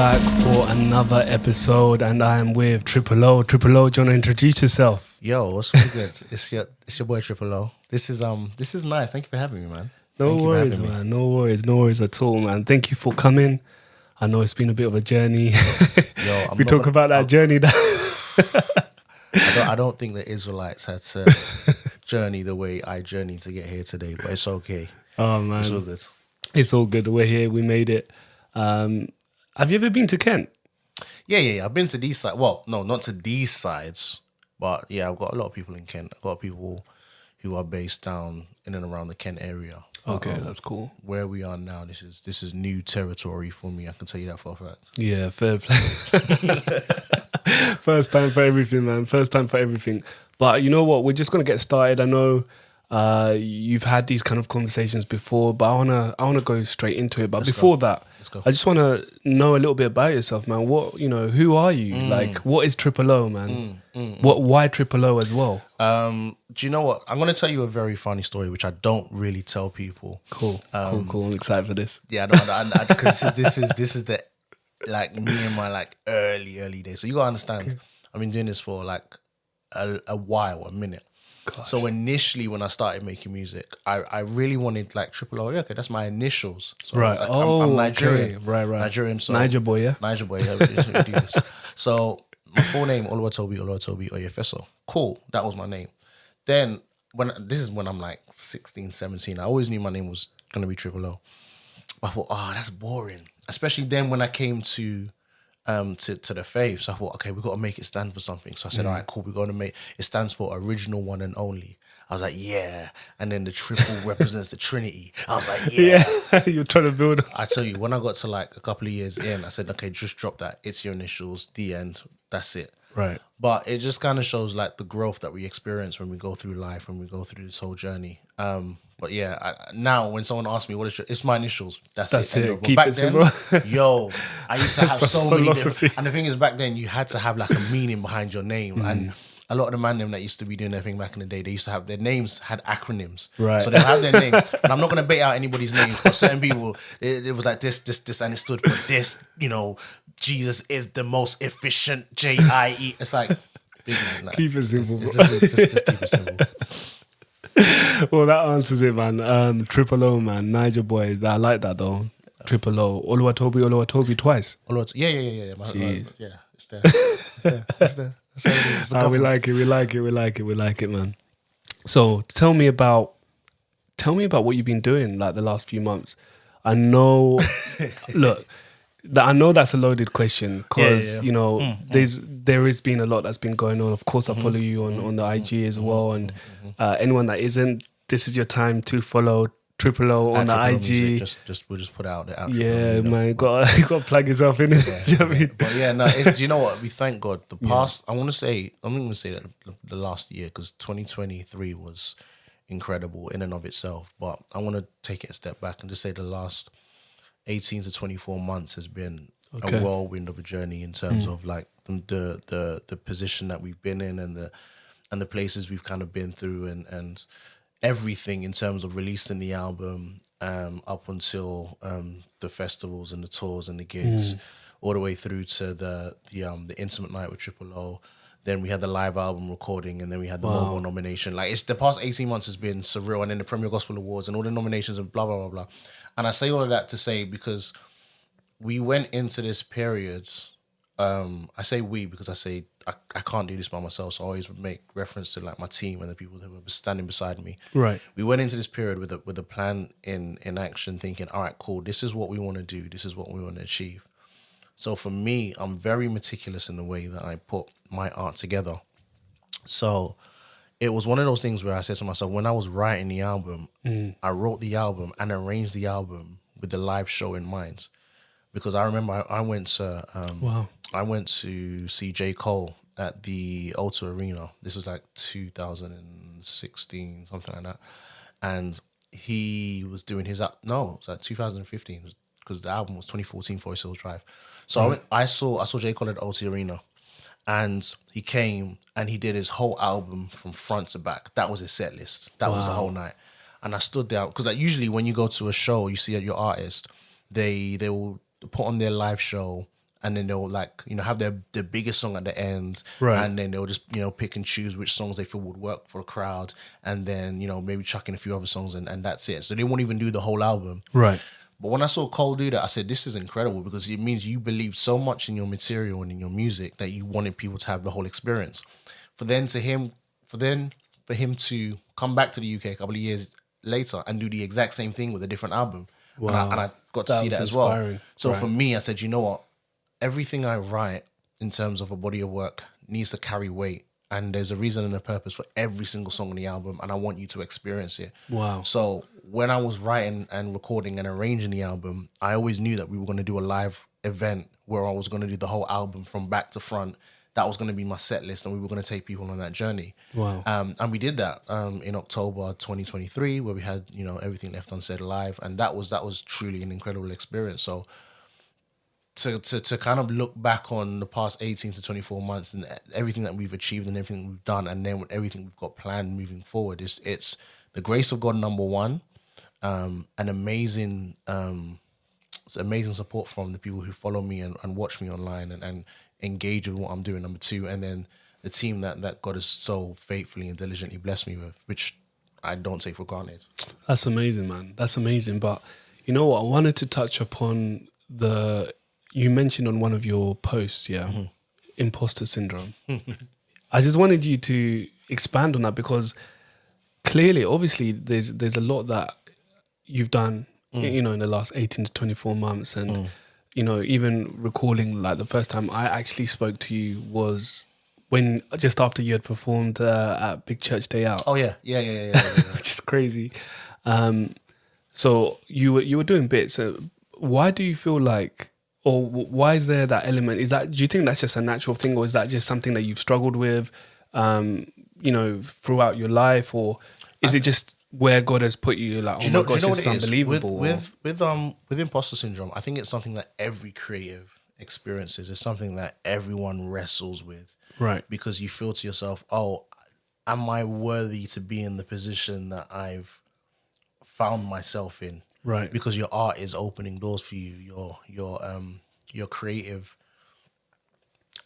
back for another episode, and I am with Triple O. Triple O, do you want to introduce yourself? Yo, what's really good? It's your boy Triple O. This is nice. Thank you for having me, man. No worries, man. No worries at all, man. Thank you for coming. I know it's been a bit of a journey. Yo, we talk about that journey. I don't think the Israelites had to journey the way I journeyed to get here today, but it's okay. Oh man, it's all good. It's all good. We're here. We made it. Have you ever been to Kent? Yeah. I've been to these sides. Well, no, not to these sides, but yeah, I've got a lot of people in Kent. I've got people who are based down in and around the Kent area. Okay, that's cool. Where we are now, this is new territory for me. I can tell you that for a fact. Yeah, fair play. First time for everything, man. First time for everything. But you know what? We're just gonna get started. I know you've had these kind of conversations before, but I wanna go straight into it. But before that, I just wanna know a little bit about yourself, man. Who are you? Like, what is Triple O, man? Why Triple O as well? Do you know what? I'm gonna tell you a very funny story, which I don't really tell people. Cool. I'm excited for this. Yeah, because this is the like me in my like early days. So you gotta understand, I've been doing this for like a while, a minute. Gosh. So initially, when I started making music, I really wanted like Triple O. Yeah, okay, that's my initials. So right. Like, I'm Nigerian. Okay. Right. Nigerian. So Niger boy, yeah. Niger boy. Yeah, we do this. So my full name, Oluwatobi Oyefeso. Cool. That was my name. Then this is when I'm like 16, 17. I always knew my name was gonna be Triple O. But I thought, that's boring. Especially then when I came to the faith. So I thought, okay, we've got to make it stand for something. So I said, all right, cool, we're going to make it stands for original one and only. I was like, yeah. And then the triple represents the Trinity. I was like, yeah. You're trying to build. I tell you, when I got to like a couple of years in, I said, okay, just drop that. It's your initials, the end. That's it. Right. But it just kind of shows like the growth that we experience when we go through life, when we go through this whole journey. But yeah, now when someone asks me what is it's my initials. That's it. It. But Keep back it then, simple. I used to have so many philosophy. different. And the thing is, back then you had to have like a meaning behind your name. And a lot of the man them that used to be doing their thing back in the day, they used to have their names had acronyms. Right. So they'll have their name. And I'm not gonna bait out anybody's names, but certain people, it was like this, and it stood for this. You know, Jesus is the most efficient. JIE. It's like. Big man, like, Keep it simple. Just keep it simple. Well, that answers it, man. Triple O, man. Niger boy. I like that though. Triple O. Oluwatobi twice. Yeah. Jeez. Yeah, it's there. It's there. It's the We like it, man. So tell me about what you've been doing like the last few months. I know. Look. I know that's a loaded question because you know there has been a lot that's been going on. Of course, I follow you on the IG as well, and anyone that isn't, this is your time to follow Triple O on the IG. We'll just put it out there. Yeah, man, got to plug yourself in. You know what I mean? But yeah, no. Do you know what? We thank God. The past. I'm going to say that the last year, because 2023 was incredible in and of itself. But I want to take it a step back and just say the last 18 to 24 months has been a whirlwind of a journey in terms of like the position that we've been in and the places we've kind of been through and everything in terms of releasing the album up until the festivals and the tours and the gigs, all the way through to the intimate night with Triple O. Then we had the live album recording, and then we had the mobile nomination. Like, it's the past 18 months has been surreal, and then the Premier Gospel Awards and all the nominations and blah, blah, blah, blah. And I say all of that to say, because we went into this period, I say we because I say I can't do this by myself, so I always make reference to like my team and the people who were standing beside me. Right. We went into this period with a plan in action, thinking, all right, cool, this is what we want to do, this is what we want to achieve. So for me, I'm very meticulous in the way that I put my art together. So it was one of those things where I said to myself, when I was writing the album, I wrote the album and arranged the album with the live show in mind. Because I remember I went to see J. Cole at the O2 Arena. This was like 2016, something like that. And he was doing his... No, it was like 2015, because the album was 2014, Forest Hills Drive. So I saw J. Cole at O2 Arena. And he came and he did his whole album from front to back. That was his set list. That was the whole night. And I stood there, because like usually when you go to a show, you see your artist, they will put on their live show and then they'll like, have their biggest song at the end, Right. and then they'll just, pick and choose which songs they feel would work for a crowd, and then, maybe chuck in a few other songs, and that's it. So they won't even do the whole album. Right. But when I saw Cole do that, I said, this is incredible, because it means you believed so much in your material and in your music that you wanted people to have the whole experience. For him to come back to the UK a couple of years later and do the exact same thing with a different album. Wow. And I got to That see was that as well. inspiring. So Right. for me, I said, you know what? Everything I write in terms of a body of work needs to carry weight. And there's a reason and a purpose for every single song on the album. And I want you to experience it. Wow. So when I was writing and recording and arranging the album, I always knew that we were going to do a live event where I was going to do the whole album from back to front. That was going to be my set list, and we were going to take people on that journey. Wow. And we did that in October 2023, where we had, Everything Left Unsaid live, and that was truly an incredible experience. So to kind of look back on the past 18 to 24 months and everything that we've achieved and everything we've done, and then with everything we've got planned moving forward, it's the grace of God, number one, an amazing it's amazing support from the people who follow me and watch me online and engage with what I'm doing, number two, and then the team that God has so faithfully and diligently blessed me with, which I don't take for granted. That's amazing, man. That's amazing. But you know what? I wanted to touch upon you mentioned on one of your posts, imposter syndrome. I just wanted you to expand on that, because clearly, obviously, there's a lot that you've done, in the last 18 to 24 months. And, even recalling like the first time I actually spoke to you was when just after you had performed at Big Church Day Out. Oh, yeah. Which is crazy. So you were doing bits. Why do you feel like, or why is there that element? Do you think that's just a natural thing, or is that just something that you've struggled with, throughout your life, or is it just where God has put you? Like, oh my gosh, this is unbelievable. With imposter syndrome, I think it's something that every creative experiences. It's something that everyone wrestles with, right? Because you feel to yourself, "Oh, am I worthy to be in the position that I've found myself in?" Right. Because your art is opening doors for you. Your creative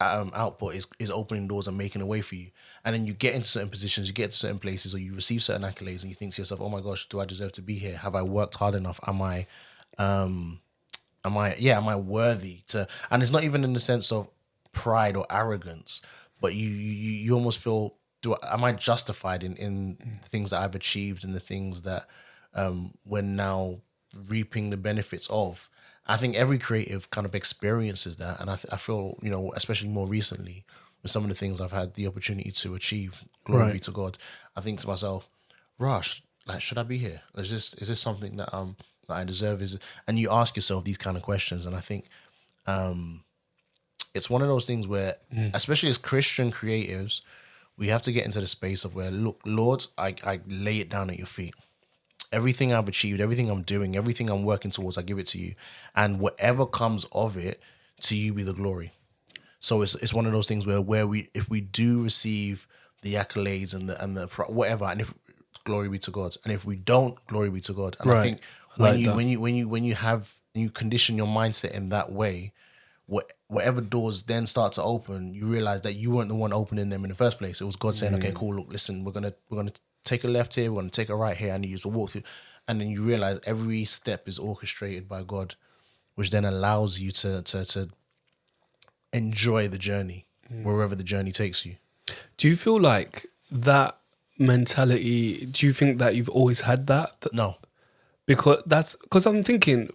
output is opening doors and making a way for you. And then you get into certain positions, you get to certain places, or you receive certain accolades, and you think to yourself, "Oh my gosh, do I deserve to be here? Have I worked hard enough? Am I worthy to?" And it's not even in the sense of pride or arrogance, but you almost feel, am I justified in the things that I've achieved and the things that we're now reaping the benefits of? I think every creative kind of experiences that, and I feel, especially more recently with some of the things I've had the opportunity to achieve, glory be to God, I think to myself, "Rush, like, should I be here? Is this something that I deserve?" And you ask yourself these kind of questions, and I think it's one of those things where, especially as Christian creatives, we have to get into the space of where, look, Lord, I lay it down at your feet. Everything I've achieved, everything I'm doing, everything I'm working towards, I give it to you. And whatever comes of it, to you be the glory. So it's one of those things where if we do receive the accolades and the whatever, and if glory be to God, and if we don't, glory be to God. And I think when you condition your mindset in that way, whatever doors then start to open, you realize that you weren't the one opening them in the first place. It was God saying, "Okay, cool. Look, listen, we're gonna take a left here, we're going to take a right here, I need you to walk through." And then you realize every step is orchestrated by God, which then allows you to enjoy the journey, wherever the journey takes you. Do you feel like that mentality, do you think that you've always had that? No. Because I'm thinking,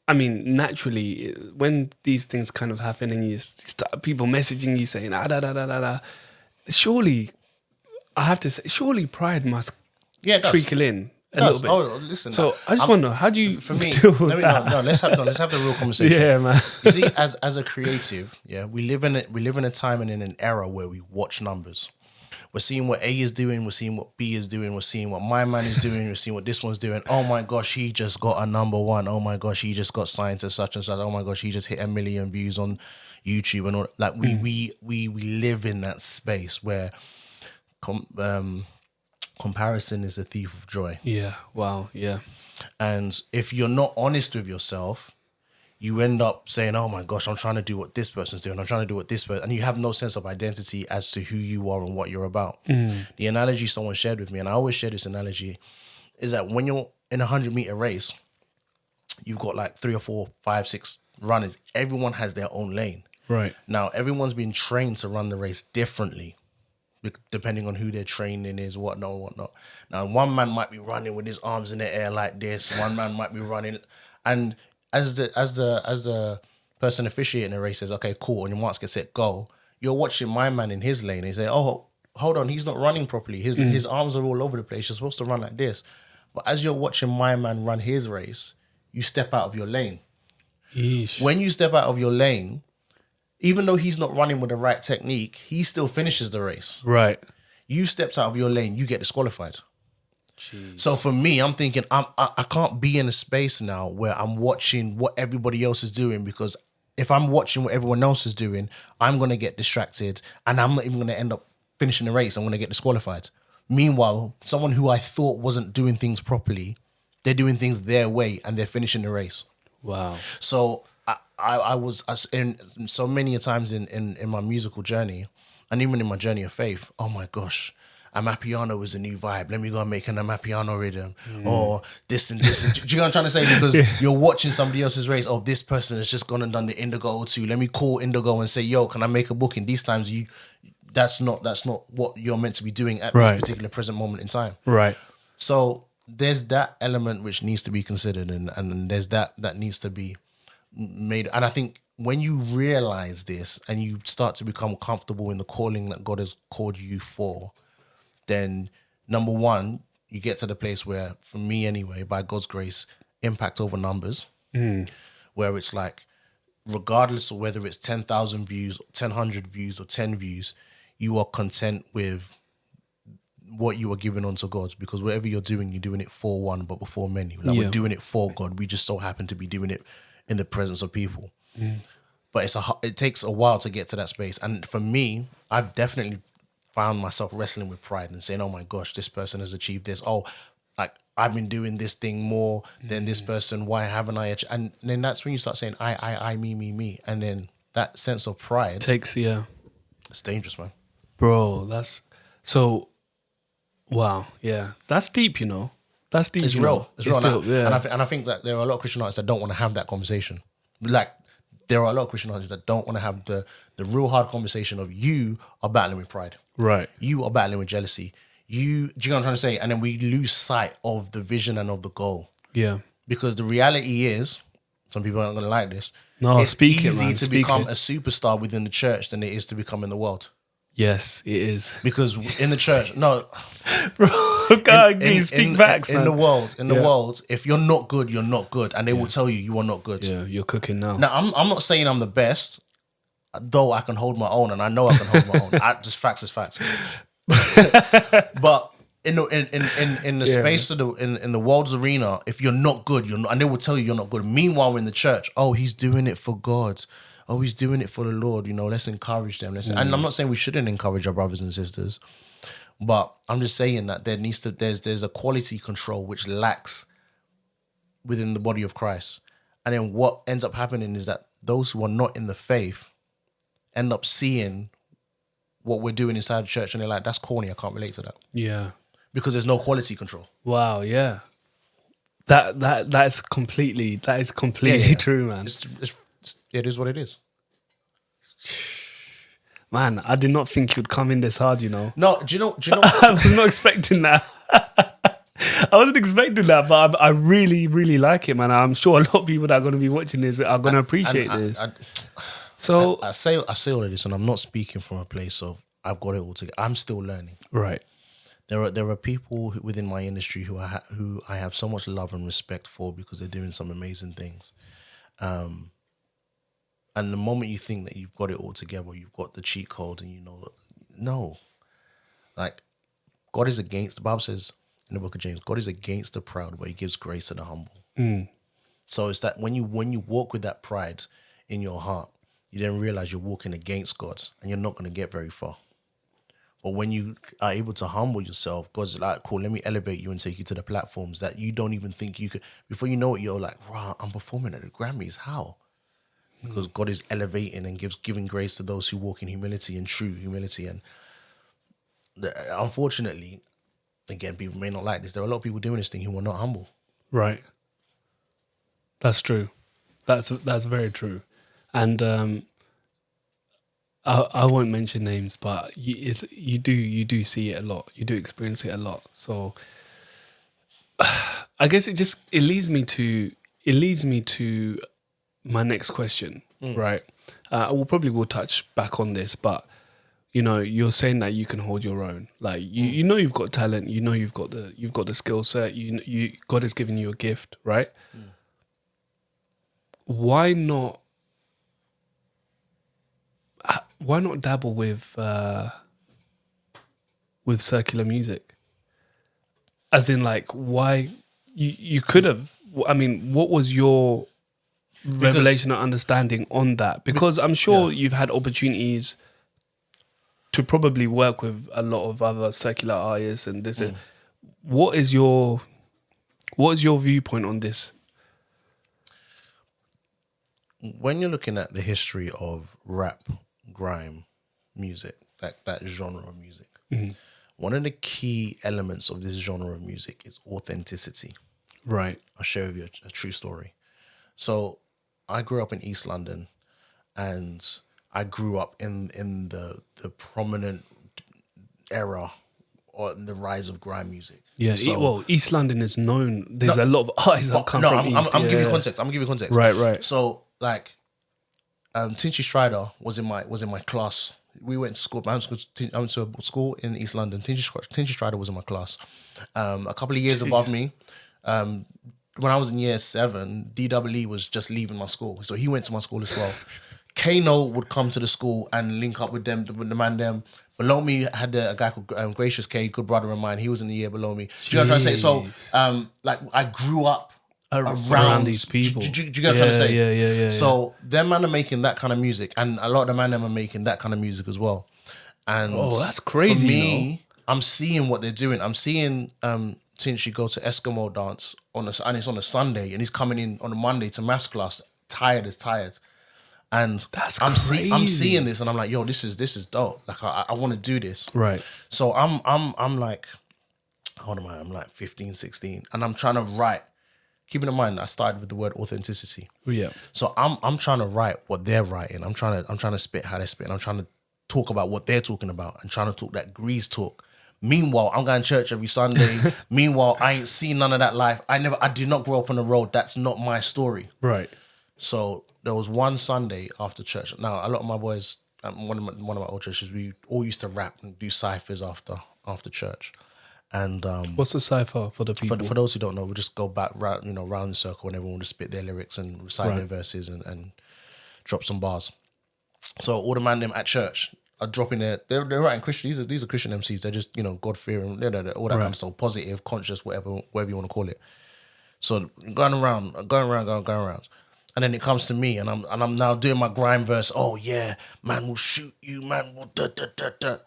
naturally, when these things kind of happen and you start people messaging you saying, surely, I have to say, surely pride must trickle in a little bit. Oh, listen. So I just want to know, how do you for me, deal with that? let's have the real conversation. Yeah, man. You see, as a creative, we live in a time and in an era where we watch numbers. We're seeing what A is doing, we're seeing what B is doing, we're seeing what my man is doing, we're seeing what this one's doing. Oh my gosh, he just got a number one. Oh my gosh, he just got signed to such and such. Oh my gosh, he just hit 1 million views on YouTube and all. Like we live in that space where comparison is a thief of joy. Yeah, wow, yeah. And if you're not honest with yourself, you end up saying, oh my gosh, I'm trying to do what this person's doing. I'm trying to do what this person, and you have no sense of identity as to who you are and what you're about. The analogy someone shared with me, and I always share this analogy, is that when you're in a 100-meter race, you've got like 3 or 4, 5, 6 runners. Everyone has their own lane. Right. Now, everyone's been trained to run the race differently, depending on who their training is, whatnot. Now, one man might be running with his arms in the air like this. One man might be running, and as the person officiating the race says, okay, cool, on your marks, get set, go. You're watching my man in his lane. And you say, oh, hold on, he's not running properly. His arms are all over the place. You're supposed to run like this. But as you're watching my man run his race, you step out of your lane. Yeesh. When you step out of your lane, even though he's not running with the right technique, he still finishes the race. Right. You stepped out of your lane, you get disqualified. Jeez. So for me, I'm thinking I can't be in a space now where I'm watching what everybody else is doing, because if I'm watching what everyone else is doing, I'm going to get distracted and I'm not even going to end up finishing the race. I'm going to get disqualified. Meanwhile, someone who I thought wasn't doing things properly, they're doing things their way and they're finishing the race. Wow. So I was in so many times in my musical journey, and even in my journey of faith, oh my gosh, Amapiano is a new vibe. Let me go and make an Amapiano rhythm. Or this and this. Do you know what I'm trying to say? Because you're watching somebody else's race. Oh, this person has just gone and done the Indigo too. Let me call Indigo and say, yo, can I make a booking? These times that's not what you're meant to be doing at this particular present moment in time. Right. So there's that element which needs to be considered, and there's that needs to be made. And I think when you realize this and you start to become comfortable in the calling that God has called you for, then number one, you get to the place where, for me anyway, by God's grace, impact over numbers, where it's like, regardless of whether it's 10,000 views, 1,000 views, or 10 views, you are content with what you are giving unto God, because whatever you're doing it for one, but before many. Like we're doing it for God. We just so happen to be doing it in the presence of people. But it takes a while to get to that space. And for me, I've definitely found myself wrestling with pride and saying, oh my gosh, this person has achieved this. Oh, like I've been doing this thing more than this person. Why haven't I? And then that's when you start saying, I, me. And then that sense of pride it's dangerous, man. Bro, that's so, wow. Yeah. That's deep, you know. That's deep. It's real. It's real. Still, yeah. And I think that there are a lot of Christian artists that don't want to have that conversation. Like, there are a lot of Christian artists that don't want to have the real hard conversation of, you are battling with pride. Right. You are battling with jealousy. Do you know what I'm trying to say? And then we lose sight of the vision and of the goal. Yeah. Because the reality is, some people aren't going to like this. No, it's speak it, easy man. to Speak become it. a superstar within the church than it is to become in the world. Yes, it is. Because in the church, no, Bro, God, speak facts, man. In the world, if you're not good, you're not good, and they will tell you are not good. Yeah, you're cooking now. Now, I'm not saying I'm the best, though I can hold my own, and I know I can hold my own. Just facts is facts. But in the space of in the world's arena, if you're not good, you're not, and they will tell you you're not good. Meanwhile, in the church, oh, he's doing it for God. Oh, he's doing it for the Lord. You know, let's encourage them. And I'm not saying we shouldn't encourage our brothers and sisters, but I'm just saying that there's a quality control which lacks within the body of Christ. And then what ends up happening is that those who are not in the faith end up seeing what we're doing inside the church, and they're like, that's corny, I can't relate to that. Yeah. Because there's no quality control. Wow, yeah. That is completely true, man. It is what it is. Man, I did not think you'd come in this hard, you know. No, do you know? I was not expecting that. I wasn't expecting that, but I really, really like it, man. I'm sure a lot of people that are going to be watching this are going to appreciate this. I say all of this, and I'm not speaking from a place of I've got it all together. I'm still learning. Right. There are people within my industry who I have so much love and respect for, because they're doing some amazing things. And the moment you think that you've got it all together, you've got the cheat code, and you know, no. Like, God is against, the Bible says in the book of James, God is against the proud, but he gives grace to the humble. So it's that when you walk with that pride in your heart, you then realize you're walking against God, and you're not going to get very far. But when you are able to humble yourself, God's like, cool, let me elevate you and take you to the platforms that you don't even think you could. Before you know it, you're like, wow, I'm performing at the Grammys. How? because God is elevating and giving grace to those who walk in humility and true humility. And unfortunately, again, people may not like this. There are a lot of people doing this thing who are not humble. Right. That's true. That's very true. And I won't mention names, but you do see it a lot. You do experience it a lot. So I guess it leads me to my next question, right? We'll touch back on this, but you know, you're saying that you can hold your own. Like you know you've got talent, you know you've got the skill set, you God has given you a gift, right? Why not dabble with secular music? As in, like, why you could have? I mean, what was your revelation or understanding on that? Because I'm sure you've had opportunities to probably work with a lot of other secular artists, and this is what is your viewpoint on this? When you're looking at the history of rap, grime, music, that genre of music, one of the key elements of this genre of music is authenticity. Right. I'll share with you a true story. So I grew up in East London, and I grew up in the prominent era or the rise of grime music. Yeah. So, East London is known. There's a lot of artists that come from East. I'm giving you context. I'm gonna give you context. Right. So like, Tinchy Strider was in my class. We went to school. I went to a school in East London. Tinchy Strider was in my class. A couple of years above me. When I was in year 7, DWE was just leaving my school, so he went to my school as well. Kano would come to the school and link up with them, with the man them. Below me had a guy called Gracious K, good brother of mine. He was in the year below me. Do you know what I'm trying to say? So, like, I grew up around these people. Do you get what I'm trying to say? Yeah. So them man are making that kind of music, and a lot of the man them are making that kind of music as well. And that's crazy. For me, I'm seeing what they're doing. I'm seeing Tinchy go to Eskimo dance and it's on a Sunday, and he's coming in on a Monday to maths class, tired. And I'm seeing this, and I'm like, yo, this is dope. Like, I want to do this. Right. So I'm like, how old am I? I'm like 15, 16, and I'm trying to write. Keeping in mind, I started with the word authenticity. Yeah. So I'm trying to write what they're writing. I'm trying to spit how they spit. And I'm trying to talk about what they're talking about, and trying to talk that Grease talk. Meanwhile, I'm going to church every Sunday. Meanwhile, I ain't seen none of that life. I did not grow up on the road. That's not my story. Right. So there was one Sunday after church. Now, a lot of my boys, one of my old churches, we all used to rap and do ciphers after church. And what's the cipher for the people? For those who don't know, we just go back round the circle, and everyone will just spit their lyrics and recite their verses and drop some bars. So all the man them at church are dropping they're writing Christian. These are Christian MCs. They're just, God fearing, all that kind of stuff, positive, conscious, whatever you want to call it. So going around, and then it comes to me, and I'm now doing my grime verse. Oh yeah, man will shoot you, man will da da da da.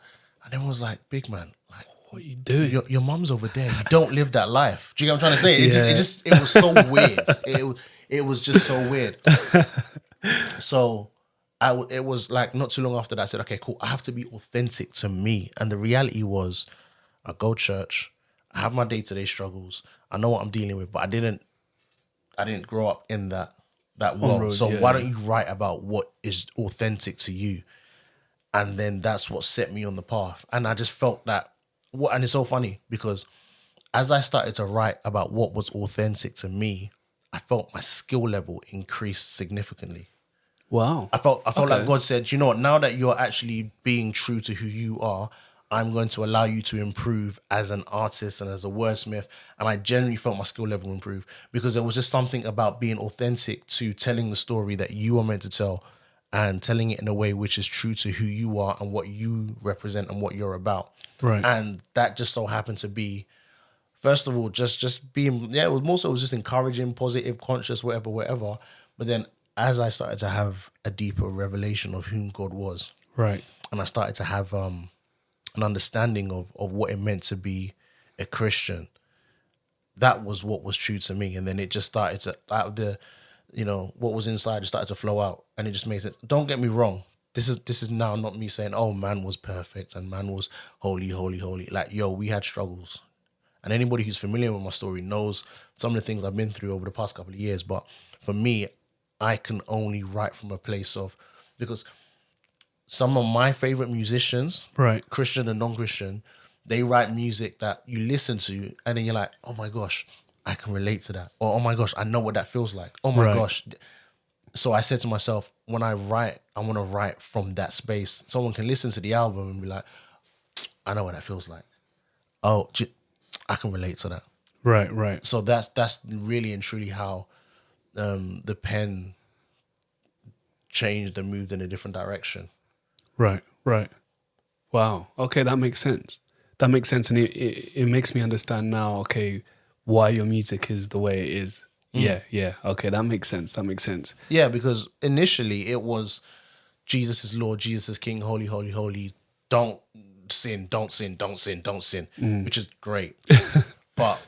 And everyone's like, big man, like, what are you doing? Your mum's over there. You don't live that life. Do you get what I'm trying to say? It was so weird. It was just so weird. So it was like not too long after that, I said, okay, cool. I have to be authentic to me. And the reality was, I go to church. I have my day-to-day struggles. I know what I'm dealing with, but I didn't grow up in that world. Road, so why don't you write about what is authentic to you? And then that's what set me on the path. And I just felt that. And it's so funny because as I started to write about what was authentic to me, I felt my skill level increased significantly. Wow. I felt like God said, you know what, now that you're actually being true to who you are, I'm going to allow you to improve as an artist and as a wordsmith. And I genuinely felt my skill level improve because there was just something about being authentic to telling the story that you are meant to tell and telling it in a way which is true to who you are and what you represent and what you're about. Right. And that just so happened to be, first of all, just being, it was just encouraging, positive, conscious, whatever. But then as I started to have a deeper revelation of whom God was, right, and I started to have an understanding of what it meant to be a Christian, that was what was true to me. And then it just started to, you know, what was inside just started to flow out, and it just made sense. Don't get me wrong. This is now not me saying, oh, man was perfect and man was holy, holy, holy. Like, yo, we had struggles. And anybody who's familiar with my story knows some of the things I've been through over the past couple of years. But for me, I can only write from a place of, because some of my favorite musicians, Right. Christian and non-Christian, they write music that you listen to and then you're like, oh my gosh, I can relate to that. Or, oh my gosh, I know what that feels like. Oh my Right. gosh. So I said to myself, when I write, I want to write from that space. Someone can listen to the album and be like, I know what that feels like. Oh, I can relate to that. Right. So that's really and truly how the pen changed and moved in a different direction. Right. Wow. Okay, that makes sense. That makes sense, and it makes me understand now. Okay, why your music is the way it is. Yeah. Okay, that makes sense. Yeah, because initially it was Jesus is Lord, Jesus is King, holy, holy, holy. Don't sin, which is great. But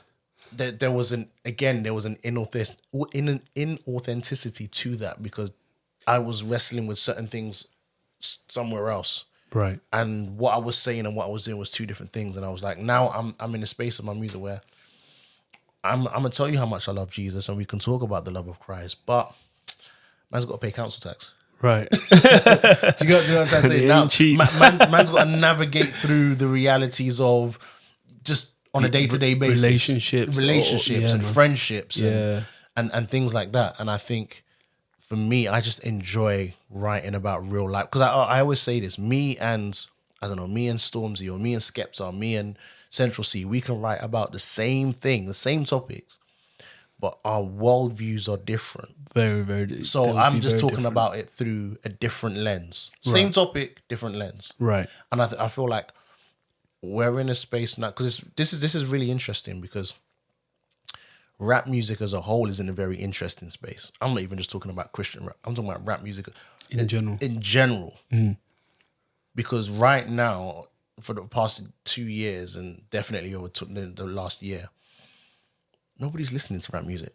there was an inauthenticity to that, because I was wrestling with certain things somewhere else. Right. And what I was saying and what I was doing was two different things. And I was like, now I'm in a space of my music where I'm gonna tell you how much I love Jesus, and we can talk about the love of Christ, but man's got to pay council tax. Right. Do you know what I'm trying to say? It Now, ain't cheap. man's got to navigate through the realities of just on a day-to-day basis, Relationships and man. friendships, Yeah. and things like that. And I think for me, I just enjoy writing about real life, because I always say this: me and Stormzy, or me and Skepta, or me and Central C, we can write about the same thing, the same topics, but our worldviews are different. Very, very. So I'm just talking about it through a different lens. Same topic, different lens. Right. And I feel like we're in a space now, because this is really interesting, because rap music as a whole is in a very interesting space. I'm not even just talking about Christian rap. I'm talking about rap music In general. In general. Because right now, for the past 2 years, and definitely over the last year, nobody's listening to rap music.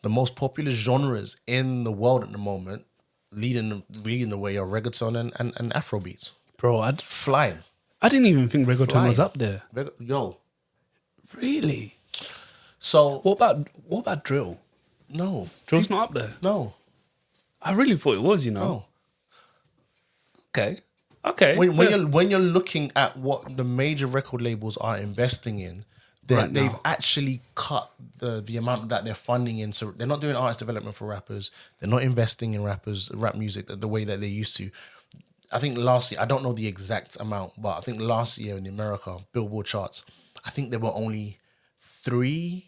The most popular genres in the world at the moment, leading the way, are reggaeton and Afro beats. Bro, Flying. I didn't even think reggaeton was up there. Yo. Really? So What about drill? no. Drill's not up there. No. I really thought it was, you know. No. Okay. When you're looking at what the major record labels are investing in, Right they've now. actually cut the amount that they're funding in. So they're not doing artist development for rappers. They're not investing in rap music the way that they used to. I think last year, I don't know the exact amount, but I think last year in America, Billboard charts, I think there were only 2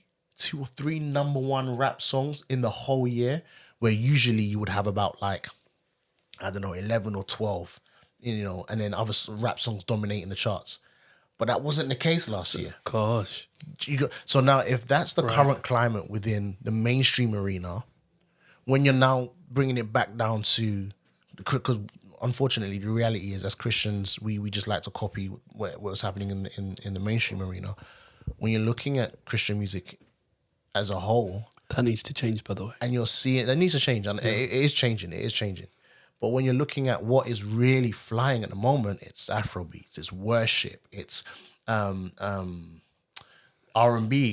or 3 number one rap songs in the whole year, where usually you would have about, like, I don't know, 11 or 12, you know, and then other rap songs dominating the charts. But that wasn't the case last year. Gosh. So now, if that's the current climate within the mainstream arena, when you're now bringing it back down to, because unfortunately the reality is, as Christians, we just like to copy what's happening in the mainstream arena. When you're looking at Christian music as a whole, That needs to change, by the way. and you're seeing, that needs to change, and it is changing. But when you're looking at what is really flying at the moment, it's Afro beats, it's worship, it's R&B.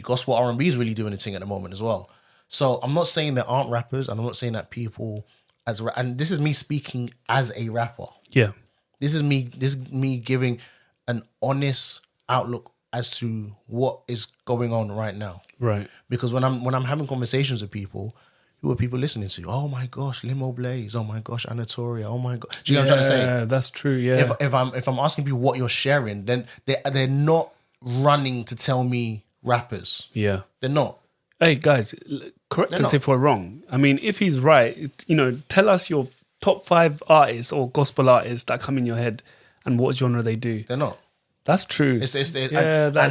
Gospel R&B is really doing its thing at the moment as well. So I'm not saying there aren't rappers, and I'm not saying that people and this is me speaking as a rapper. Yeah. This is me giving an honest outlook as to what is going on right now. Right. Because when I'm having conversations with people, who are people listening to? Oh my gosh, Limo Blaze. Oh my gosh, Anatolia. Oh my god. Do you know what I'm trying to say? Yeah, that's true. Yeah. If I'm asking people what you're sharing, then they're not running to tell me rappers. Yeah. They're not. Hey guys, correct They're us not. if we're wrong. I mean, if he's right, you know, tell us your top 5 artists or gospel artists that come in your head and what genre they do. They're not. That's true. That's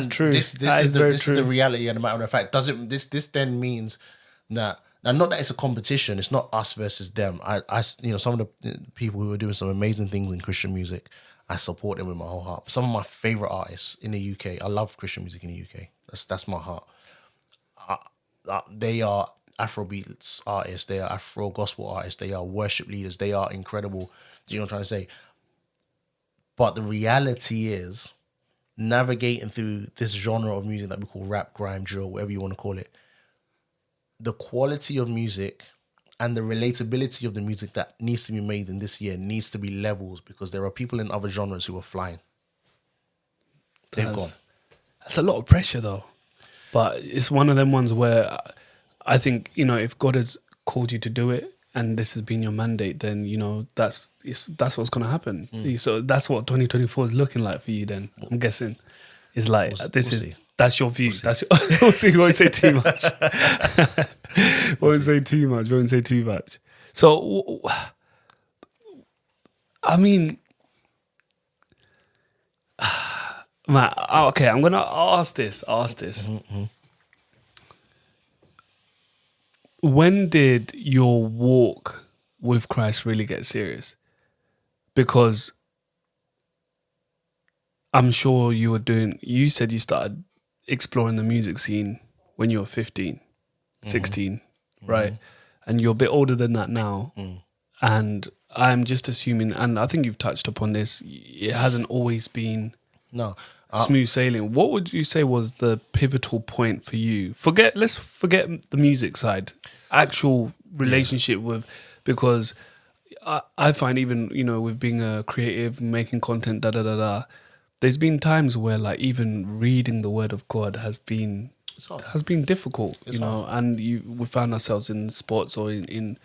true. This That is very the true. reality. And a matter of fact, this then means that, now, not that it's a competition. It's not us versus them. I some of the people who are doing some amazing things in Christian music, I support them with my whole heart. Some of my favorite artists in the UK, I love Christian music in the UK. That's my heart. They are Afrobeats artists, they are Afro gospel artists, they are worship leaders, they are incredible. Do you know what I'm trying to say? But the reality is, navigating through this genre of music that we call rap, grime, drill, whatever you want to call it, the quality of music and the relatability of the music that needs to be made in this year needs to be levels, because there are people in other genres who are flying. They've gone. That's a lot of pressure, though. But it's one of them ones where I think, you know, if God has called you to do it and this has been your mandate, then, you know, that's what's going to happen. So that's what 2024 is looking like for you then, I'm guessing. It's like, that's your view. That's your, we'll see, we won't say too much. Won't say too much. So, I mean... Man, okay, I'll ask this. Mm-hmm. When did your walk with Christ really get serious? Because I'm sure you said you started exploring the music scene when you were 15, 16, right? And you're a bit older than that now. And I'm just assuming, and I think you've touched upon this, it hasn't always been... No. Smooth sailing. What would you say was the pivotal point for you? Let's forget the music side. Actual relationship with, because I find even, you know, with being a creative, making content, there's been times where like even reading the word of God has been difficult, you know, and we found ourselves in spots or in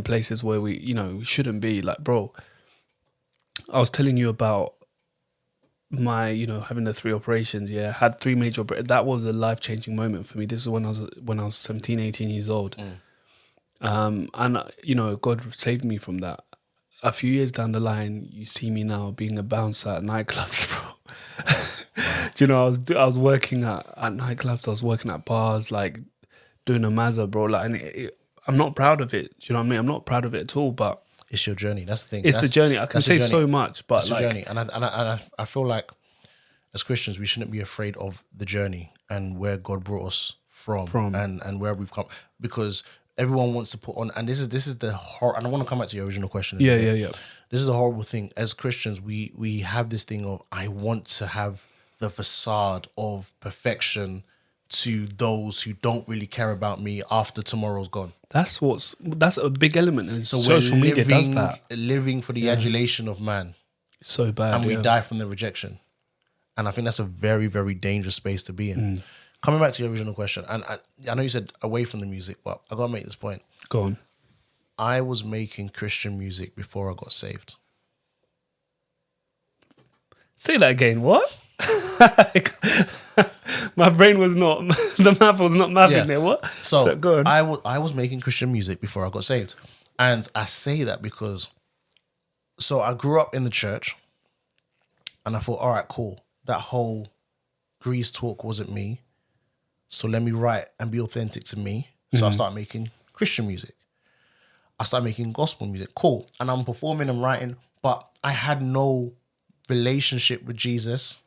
places where we, you know, shouldn't be. Like, bro, I was telling you about my, you know, having the 3 operations, had 3 major that was a life-changing moment for me. This is when I was 17, 18 years old. And you know, God saved me from that. A few years down the line, you see me now being a bouncer at nightclubs, bro. Do you know, I was working at nightclubs, I was working at bars, like doing a mazza, bro. Like, and I'm not proud of it. Do you know what I mean? I'm not proud of it at all, but it's your journey. That's the thing. It's the journey. I can say so much, but it's the journey. And I feel like as Christians, we shouldn't be afraid of the journey and where God brought us from. And where we've come, because everyone wants to put on, and this is the horror. And I want to come back to your original question. Yeah. This is a horrible thing. As Christians, we have this thing of, I want to have the facade of perfection to those who don't really care about me after tomorrow's gone. That's a big element. And so social media does that. Living for the adulation of man. So bad. And we die from the rejection. And I think that's a very, very dangerous space to be in. Coming back to your original question, and I know you said away from the music, but I got to make this point. Go on. I was making Christian music before I got saved. Say that again. What? My brain was not, the math was not mapping there. What? So go on. I was making Christian music before I got saved. And I say that because, so I grew up in the church and I thought, all right, cool. That whole Grease talk wasn't me. So let me write and be authentic to me. So I started making Christian music. I started making gospel music. Cool. And I'm performing and writing, but I had no relationship with Jesus.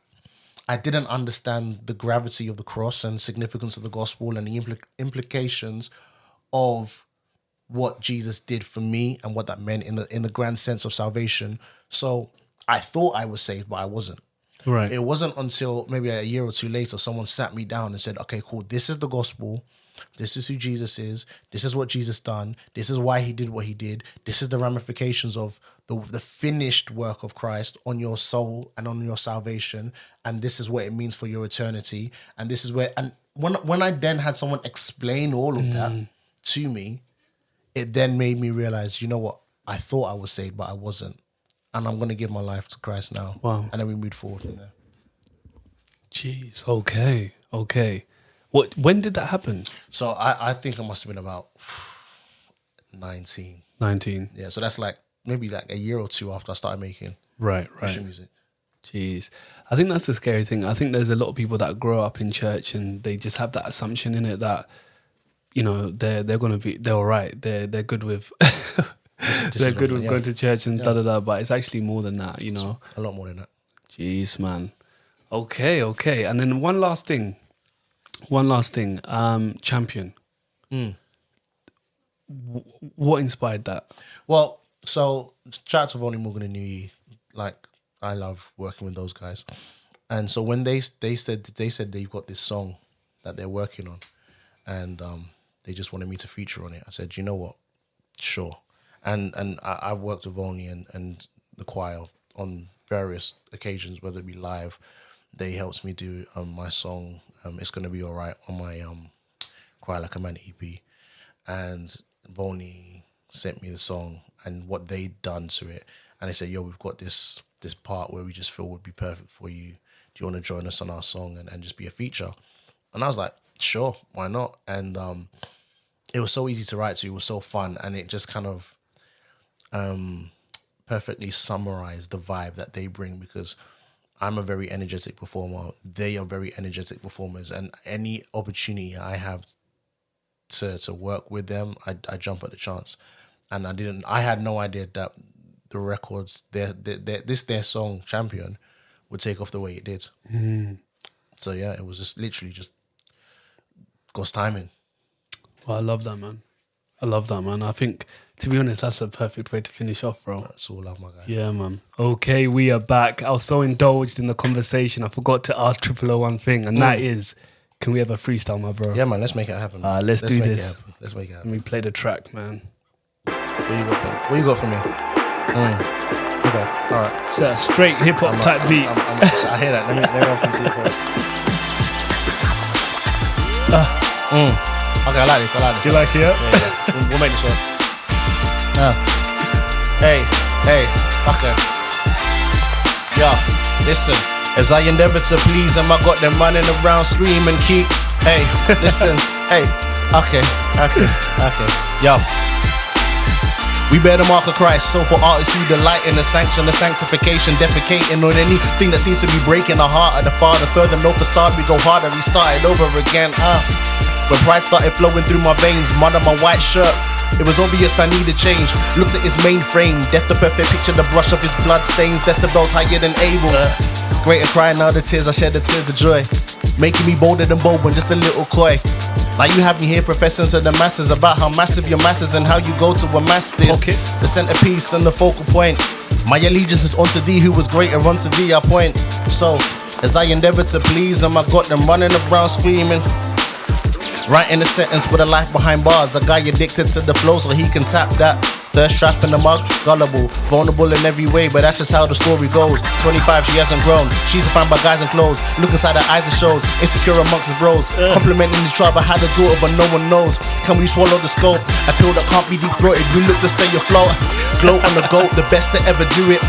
I didn't understand the gravity of the cross and significance of the gospel and the implications of what Jesus did for me and what that meant in the grand sense of salvation. So I thought I was saved, but I wasn't. Right. It wasn't until maybe a year or two later, someone sat me down and said, okay, cool, this is the gospel. This is who Jesus is. This is what Jesus done. This is why he did what he did. This is the ramifications of the finished work of Christ on your soul and on your salvation. And this is what it means for your eternity. And this is where, and when I then had someone explain all of that to me, it then made me realize, you know what? I thought I was saved, but I wasn't. And I'm going to give my life to Christ now. Wow. And then we moved forward from there. Jeez. Okay. When did that happen? So I think I must have been about 19. 19. Yeah, so that's like maybe like a year or two after I started making Christian music. Jeez. I think that's the scary thing. I think there's a lot of people that grow up in church and they just have that assumption in it that, you know, they're all right. They're good with they're good with going to church and but it's actually more than that, you know. A lot more than that. Jeez, man. Okay. And then one last thing. Champion. What inspired that? Well, so shout out to Vonnie Morgan and Newey. Like, I love working with those guys. And so when they said they've got this song that they're working on, and they just wanted me to feature on it, I said, you know what, sure. And I've worked with Vonnie and the choir on various occasions, whether it be live. They helped me do my song, It's Gonna Be Alright, on my Cry Like a Man EP. And Vonnie sent me the song and what they'd done to it. And they said, yo, we've got this part where we just feel would be perfect for you. Do you want to join us on our song and just be a feature? And I was like, sure, why not? And it was so easy to write to. It was so fun. And it just kind of perfectly summarized the vibe that they bring, because I'm a very energetic performer. They are very energetic performers. And any opportunity I have to work with them, I jump at the chance. And I had no idea that the records, their song Champion would take off the way it did. So yeah, it was just literally just God's timing. Well, I love that, man. I think, to be honest, that's a perfect way to finish off, bro. That's all love, my guy. Yeah, man. Okay, we are back. I was so indulged in the conversation, I forgot to ask Triple O one thing, and that is, can we have a freestyle, my bro? Yeah, man, let's make it happen. Let's do this. Let's make it happen. Let me play the track, man. What you got for me? Okay, all right. It's a straight hip-hop type beat. I hear that. Let me have some tea first. Okay, I like this. Do you like it? Yeah. We'll make this one. Hey. Okay. Yo, listen. As I endeavor to please them, I got them running around screaming, keep. Hey, listen. Hey. Okay. Yo. We bear the mark of Christ, so for artists who delight in the sanction, the sanctification, defecating on anything that seems to be breaking the heart of the Father. Further, no facade, we go harder, we started over again. When pride started flowing through my veins, mud on my white shirt, it was obvious I needed change. Looked at his mainframe, death the perfect picture, the brush of his blood stains, decibels higher than Abel. Greater cry now the tears, I shed the tears of joy, making me bolder than Boban, just a little coy. Now you have me here professing to the masses about how massive your mass is and how you go to amass this. The centerpiece and the focal point. My allegiance is unto thee who was greater, unto thee I point. So, as I endeavor to please them, I got them running around screaming. Writing a sentence with a life behind bars. A guy addicted to the flow so he can tap that. Thirst trap in the mug, gullible, vulnerable in every way, but that's just how the story goes. 25, she hasn't grown. She's defined by guys in clothes. Look inside her eyes, it shows. Insecure amongst his bros. Complimenting each other, had a daughter, but no one knows. Can we swallow the scope? A pill that can't be deep throated. We look to stay afloat. Gloat on the goat, the best to ever do it.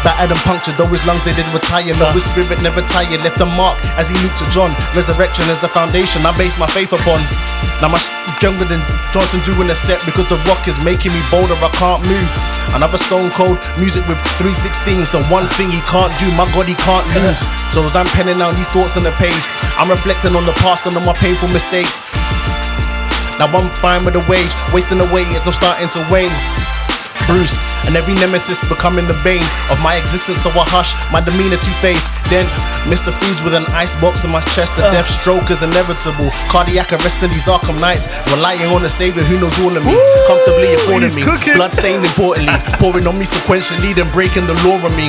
Battered and punctured, though his lungs they did retire. No, his spirit never tired, left a mark as he looked to John. Resurrection is the foundation I base my faith upon. Now my younger than Johnson doing a set because the rock is making me bolder, I can't move. Another stone cold music with 316s, the one thing he can't do, my God he can't lose. So as I'm penning down these thoughts on the page, I'm reflecting on the past and on my painful mistakes. Now I'm fine with the wage, wasting away as I'm starting to wane. Bruce, and every nemesis becoming the bane of my existence, so I hush my demeanor to face. Then Mr. Freeze with an icebox in my chest. The death stroke is inevitable. Cardiac arrest in these Arkham nights, relying on a savior who knows all of me. Comfortably affording me, bloodstained importantly, pouring on me sequentially, then breaking the law of me.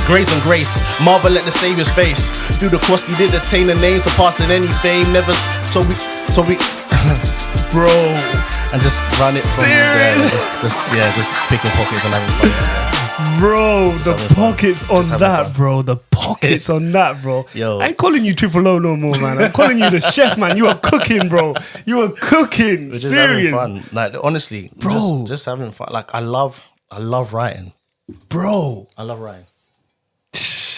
Grace on grace, marvel at the savior's face. Through the cross he did attain a name, surpassing any fame. Never, so we Bro, and just run it from there. Just picking pockets and having fun. Bro, the pockets on that, bro. The pockets on that, bro. Yo. I ain't calling you Triple O no more, man. I'm calling you the chef, man. You are cooking, bro. You are cooking. We're just Serious. having fun. Like, honestly, Bro. just having fun. Like, I love writing. Bro. I love writing.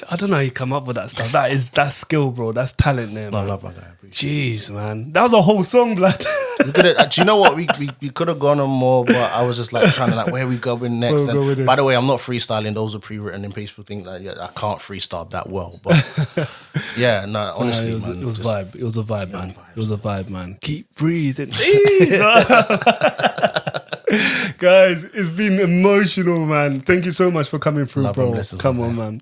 I don't know how you come up with that stuff. That's skill, bro. That's talent there, man. I love my guy. I appreciate Jeez, man. That was a whole song, blood. We do you know what? We could have gone on more, but I was just like trying to like where we going next. Where we go with this? By the way, I'm not freestyling; those are pre-written, and people think like I can't freestyle that well. But yeah, no, honestly, it man, was just, vibe. It was a vibe, man. vibes. It was a vibe, man. Keep breathing. Jeez. Guys, it's been emotional, man. Thank you so much for coming through, Love bro. and blessings, Come man. on, man.